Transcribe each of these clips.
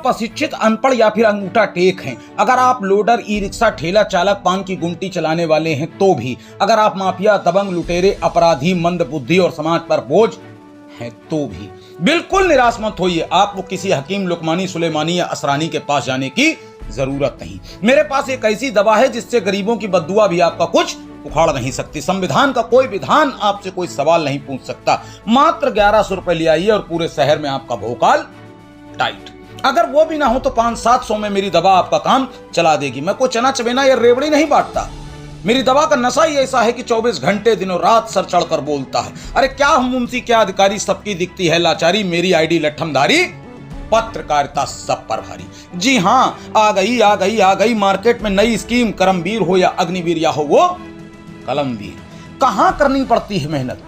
अशिक्षित, अनपढ़ या फिर अंगूठा टेक हैं, अगर आप लोडर, ई रिक्शा, ठेला चालक, पान की गुमटी चलाने वाले हैं तो भी, अगर आप माफिया, दबंग, लुटेरे, अपराधी, मंदबुद्धि और समाज पर बोझ हैं तो भी बिल्कुल निराश मत होइए। आपको किसी हकीम, लुकमानी, सुलेमानी या असरानी के पास जाने की जरूरत नहीं। मेरे पास एक ऐसी दवा है जिससे गरीबों की बद्दुआ भी आपका कुछ उखाड़ नहीं सकती। संविधान का कोई विधान आपसे कोई सवाल नहीं पूछ सकता। मात्र 1100 रुपए ले आइए और पूरे शहर में आपका भोकाल टाइट। अगर वो भी ना हो तो 500-700 में मेरी दवा आपका काम चला देगी। मैं कोई चना चबेना या रेवड़ी नहीं बांटता। मेरी दवा का नशा ही ऐसा है कि 24 घंटे दिनों रात सर चढ़कर बोलता है। अरे क्या हम मुंशी, क्या अधिकारी, सबकी दिखती है लाचारी। मेरी आईडी लट्ठमधारी, पत्रकारिता सब पर भारी। जी हाँ, आ गई मार्केट में नई स्कीम। करमवीर हो या अग्निवीर या हो वो कलमवीर, कहां करनी पड़ती है मेहनत।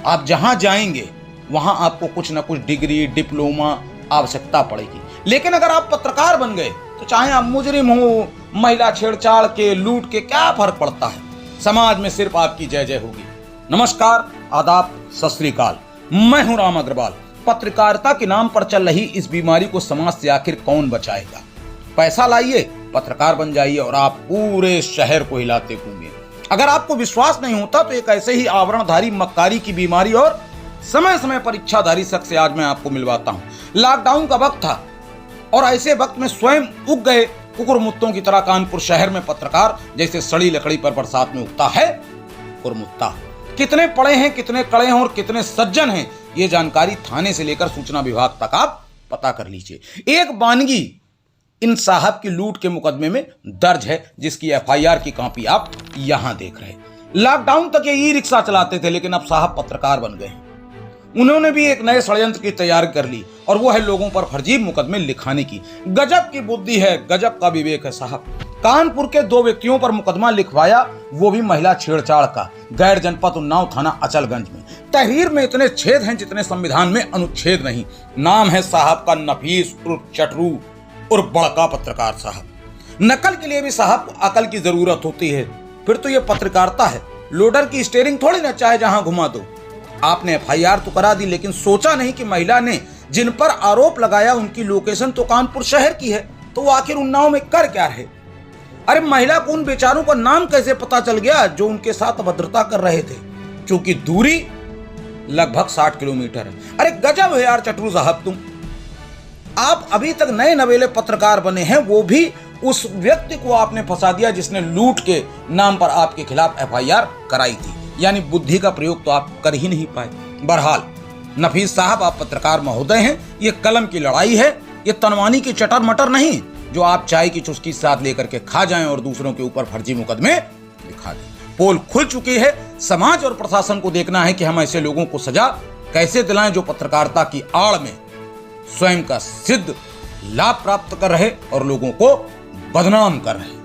आप जहां जाएंगे वहां आपको कुछ ना कुछ डिग्री, डिप्लोमा आवश्यकता पड़ेगी। लेकिन अगर आप पत्रकार बन गए तो चाहे आप मुजरिम हो, महिला छेड़छाड़ के, लूट के, क्या फर्क पड़ता है। समाज में सिर्फ आपकी जय जय होगी। नमस्कार, आदाब, सत श्री अकाल। मैं हूं राम अग्रवाल। पत्रकारिता के नाम पर चल रही इस बीमारी को समाज से आखिर कौन बचाएगा। पैसा लाइए, पत्रकार बन जाइए और आप पूरे शहर को हिलाते घूमिए। अगर आपको विश्वास नहीं होता तो एक ऐसे ही आवरणधारी, मक्कारी की बीमारी और समय समय पर इच्छाधारी शख्स से आज मैं आपको मिलवाता हूं। लॉकडाउन का वक्त था और ऐसे वक्त में स्वयं उग गए कुकुरमुत्तों की तरह कानपुर शहर में पत्रकार जैसे सड़ी लकड़ी पर बरसात में उगता है कुरमुत्ता। कितने पढ़े हैं, कितने कड़े हैं और कितने सज्जन हैं, ये जानकारी थाने से लेकर सूचना विभाग तक आप पता कर लीजिए। एक बानगी इन साहब की लूट के मुकदमे में दर्ज है, जिसकी एफआईआर की कॉपी आप यहां देख रहे हैं। लॉकडाउन तक ये ई रिक्शा चलाते थे, लेकिन अब साहब पत्रकार बन गए हैं। उन्होंने भी एक नए षड्यंत्र की तैयारी कर ली और वो है लोगों पर फर्जी मुकदमे लिखाने की। गजब की बुद्धि है, गजब का विवेक है साहब। कानपुर के 2 व्यक्तियों पर मुकदमा लिखवाया, वो भी महिला छेड़छाड़ का, गैर जनपद उन्नाव थाना अचलगंज में। तहरीर में इतने छेद हैं जितने संविधान में अनुच्छेद नहीं। नाम है साहब का नफीस उर्फ चटरू और बड़का पत्रकार साहब। नकल के लिए भी साहब को अकल की जरूरत होती है, फिर तो ये पत्रकारिता है। लोडर की स्टीयरिंग थोड़ी ना चाहे जहां घुमा दो। आपने एफआईआर तो करा दी, लेकिन सोचा नहीं कि महिला ने जिन पर आरोप लगाया उनकी लोकेशन तो कानपुर शहर की है, तो वो आखिर उन्नाव में कर क्या रहे। अरे महिला को उन बेचारों का नाम कैसे पता चल गया जो उनके साथ अभद्रता कर रहे थे, क्योंकि दूरी लगभग 60 किलोमीटर है। अरे गजब है यार चटरू साहब तुम। आप अभी तक नए नवेले पत्रकार बने हैं, वो भी उस व्यक्ति को आपने फंसा दिया जिसने लूट के नाम पर आपके खिलाफ एफआईआर कराई थी। यानी बुद्धि का प्रयोग तो आप कर ही नहीं पाए। बहरहाल नफीस साहब, आप पत्रकार महोदय हैं। ये कलम की लड़ाई है, ये तनवानी की चटर मटर नहीं जो आप चाय की चुस्की साथ लेकर के खा जाएं और दूसरों के ऊपर फर्जी मुकदमे दिखा दें। पोल खुल चुकी है। समाज और प्रशासन को देखना है कि हम ऐसे लोगों को सजा कैसे दिलाएं जो पत्रकारिता की आड़ में स्वयं का सिद्ध लाभ प्राप्त कर रहे और लोगों को बदनाम कर रहे।